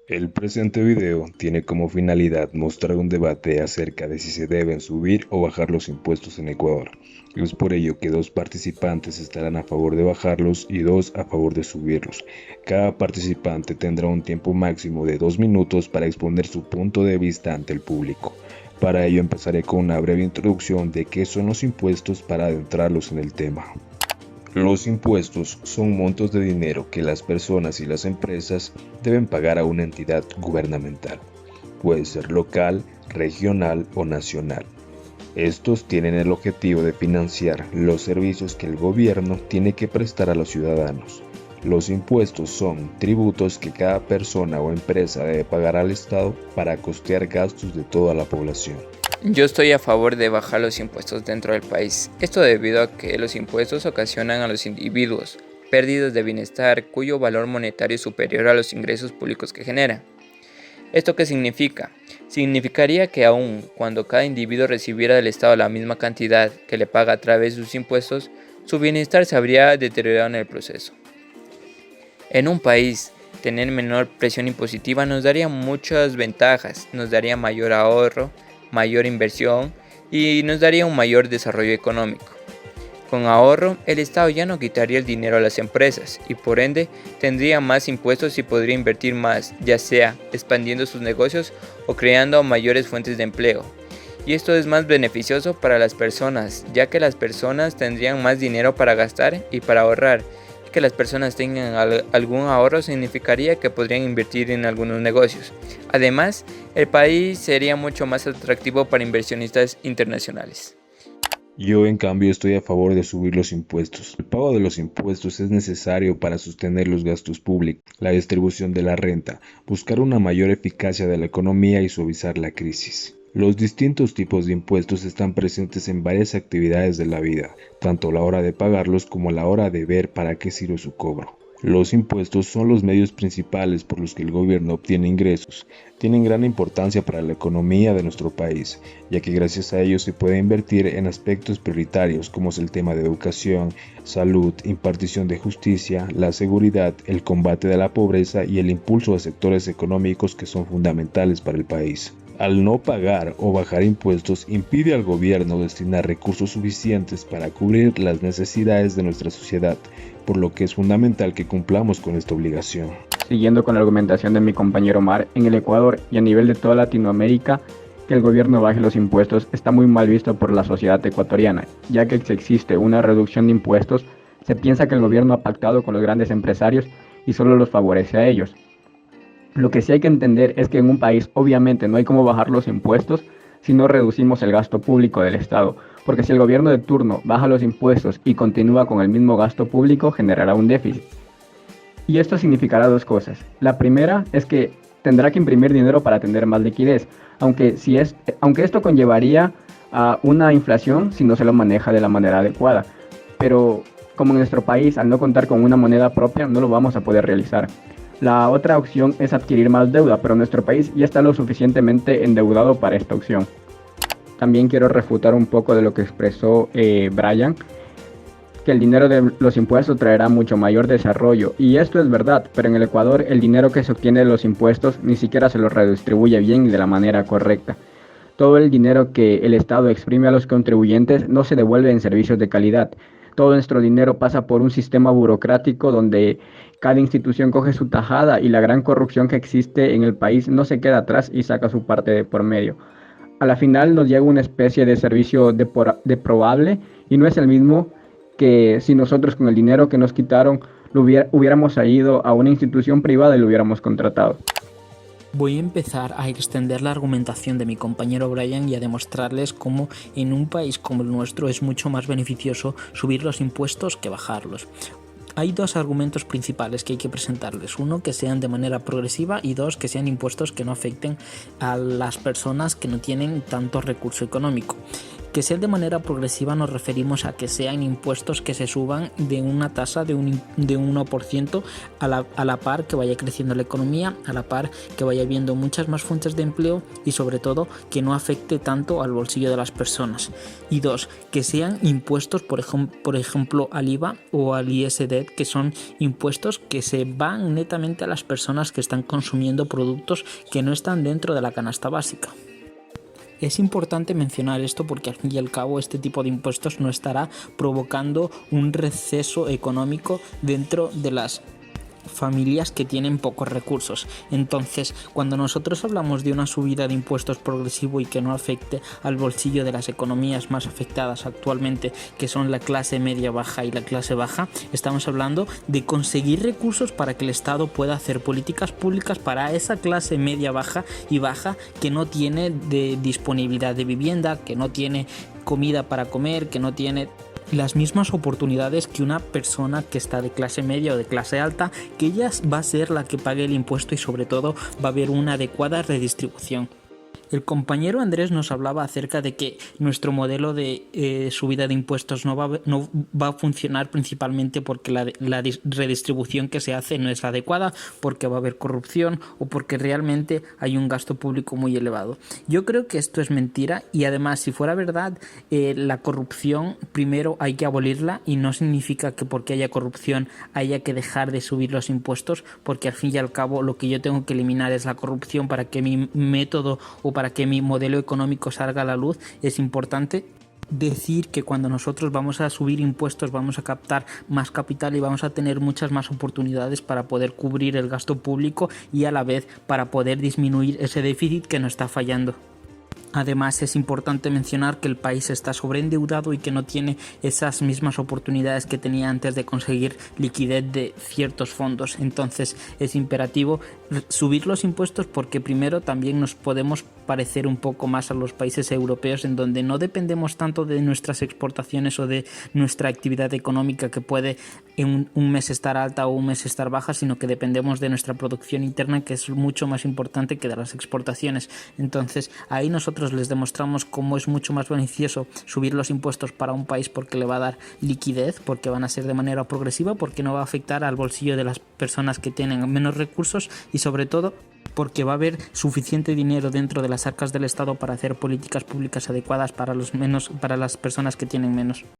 El presente video tiene como finalidad mostrar un debate acerca de si se deben subir o bajar los impuestos en Ecuador. Es por ello que dos participantes estarán a favor de bajarlos y dos a favor de subirlos. Cada participante tendrá un tiempo máximo de 2 minutos para exponer su punto de vista ante el público. Para ello empezaré con una breve introducción de qué son los impuestos para adentrarlos en el tema. Los impuestos son montos de dinero que las personas y las empresas deben pagar a una entidad gubernamental. Puede ser local, regional o nacional. Estos tienen el objetivo de financiar los servicios que el gobierno tiene que prestar a los ciudadanos. Los impuestos son tributos que cada persona o empresa debe pagar al Estado para costear gastos de toda la población. Yo estoy a favor de bajar los impuestos dentro del país. Esto debido a que los impuestos ocasionan a los individuos pérdidas de bienestar cuyo valor monetario es superior a los ingresos públicos que generan. ¿Esto qué significa? Significaría que aun cuando cada individuo recibiera del Estado la misma cantidad que le paga a través de sus impuestos, su bienestar se habría deteriorado en el proceso. En un país, tener menor presión impositiva nos daría muchas ventajas, nos daría mayor ahorro, mayor inversión y nos daría un mayor desarrollo económico. Con ahorro, el Estado ya no quitaría el dinero a las empresas y por ende tendría más impuestos y podría invertir más, ya sea expandiendo sus negocios o creando mayores fuentes de empleo. Y esto es más beneficioso para las personas, ya que las personas tendrían más dinero para gastar y para ahorrar. Que las personas tengan algún ahorro significaría que podrían invertir en algunos negocios. Además, el país sería mucho más atractivo para inversionistas internacionales. Yo, en cambio, estoy a favor de subir los impuestos. El pago de los impuestos es necesario para sostener los gastos públicos, la distribución de la renta, buscar una mayor eficacia de la economía y suavizar la crisis. Los distintos tipos de impuestos están presentes en varias actividades de la vida, tanto a la hora de pagarlos como a la hora de ver para qué sirve su cobro. Los impuestos son los medios principales por los que el gobierno obtiene ingresos. Tienen gran importancia para la economía de nuestro país, ya que gracias a ellos se puede invertir en aspectos prioritarios como es el tema de educación, salud, impartición de justicia, la seguridad, el combate de la pobreza y el impulso a sectores económicos que son fundamentales para el país. Al no pagar o bajar impuestos impide al gobierno destinar recursos suficientes para cubrir las necesidades de nuestra sociedad, por lo que es fundamental que cumplamos con esta obligación. Siguiendo con la argumentación de mi compañero Omar, en el Ecuador y a nivel de toda Latinoamérica, que el gobierno baje los impuestos está muy mal visto por la sociedad ecuatoriana, ya que si existe una reducción de impuestos, se piensa que el gobierno ha pactado con los grandes empresarios y solo los favorece a ellos. Lo que sí hay que entender es que en un país obviamente no hay cómo bajar los impuestos si no reducimos el gasto público del Estado, porque si el gobierno de turno baja los impuestos y continúa con el mismo gasto público, generará un déficit. Y esto significará dos cosas. La primera es que tendrá que imprimir dinero para tener más liquidez, aunque esto conllevaría a una inflación si no se lo maneja de la manera adecuada. Pero como en nuestro país, al no contar con una moneda propia, no lo vamos a poder realizar. La otra opción es adquirir más deuda, pero nuestro país ya está lo suficientemente endeudado para esta opción. También quiero refutar un poco de lo que expresó Brian, que el dinero de los impuestos traerá mucho mayor desarrollo. Y esto es verdad, pero en el Ecuador el dinero que se obtiene de los impuestos ni siquiera se lo redistribuye bien y de la manera correcta. Todo el dinero que el Estado exprime a los contribuyentes no se devuelve en servicios de calidad. Todo nuestro dinero pasa por un sistema burocrático donde cada institución coge su tajada y la gran corrupción que existe en el país no se queda atrás y saca su parte de por medio. A la final nos llega una especie de servicio deprobable y no es el mismo que si nosotros con el dinero que nos quitaron hubiéramos ido a una institución privada y lo hubiéramos contratado. Voy a empezar a extender la argumentación de mi compañero Brian y a demostrarles cómo en un país como el nuestro es mucho más beneficioso subir los impuestos que bajarlos. Hay dos argumentos principales que hay que presentarles. Uno, que sean de manera progresiva y dos, que sean impuestos que no afecten a las personas que no tienen tanto recurso económico. Que sea de manera progresiva nos referimos a que sean impuestos que se suban de una tasa de un 1% a la par que vaya creciendo la economía, a la par que vaya habiendo muchas más fuentes de empleo y sobre todo que no afecte tanto al bolsillo de las personas. Y 2, que sean impuestos por ejemplo al IVA o al ISD, que son impuestos que se van netamente a las personas que están consumiendo productos que no están dentro de la canasta básica. Es importante mencionar esto porque al fin y al cabo este tipo de impuestos no estará provocando un receso económico dentro de las familias que tienen pocos recursos. Entonces, cuando nosotros hablamos de una subida de impuestos progresivo y que no afecte al bolsillo de las economías más afectadas actualmente, que son la clase media baja y la clase baja, estamos hablando de conseguir recursos para que el Estado pueda hacer políticas públicas para esa clase media baja y baja que no tiene de disponibilidad de vivienda, que no tiene comida para comer, que no tiene las mismas oportunidades que una persona que está de clase media o de clase alta, que ella va a ser la que pague el impuesto y sobre todo va a haber una adecuada redistribución. El compañero Andrés nos hablaba acerca de que nuestro modelo de subida de impuestos no va a funcionar principalmente porque la redistribución que se hace no es la adecuada, porque va a haber corrupción o porque realmente hay un gasto público muy elevado. Yo creo que esto es mentira y además, si fuera verdad, la corrupción primero hay que abolirla y no significa que porque haya corrupción haya que dejar de subir los impuestos, porque al fin y al cabo lo que yo tengo que eliminar es la corrupción para que mi método o para que mi modelo económico salga a la luz. Es importante decir que cuando nosotros vamos a subir impuestos vamos a captar más capital y vamos a tener muchas más oportunidades para poder cubrir el gasto público y a la vez para poder disminuir ese déficit que nos está fallando. Además, es importante mencionar que el país está sobreendeudado y que no tiene esas mismas oportunidades que tenía antes de conseguir liquidez de ciertos fondos. Entonces, es imperativo subir los impuestos porque primero también nos podemos parecer un poco más a los países europeos en donde no dependemos tanto de nuestras exportaciones o de nuestra actividad económica que puede en un mes estar alta o un mes estar baja, sino que dependemos de nuestra producción interna, que es mucho más importante que de las exportaciones. Entonces, ahí nosotros les demostramos cómo es mucho más beneficioso subir los impuestos para un país porque le va a dar liquidez, porque van a ser de manera progresiva, porque no va a afectar al bolsillo de las personas que tienen menos recursos y sobre todo porque va a haber suficiente dinero dentro de las arcas del Estado para hacer políticas públicas adecuadas para las personas que tienen menos.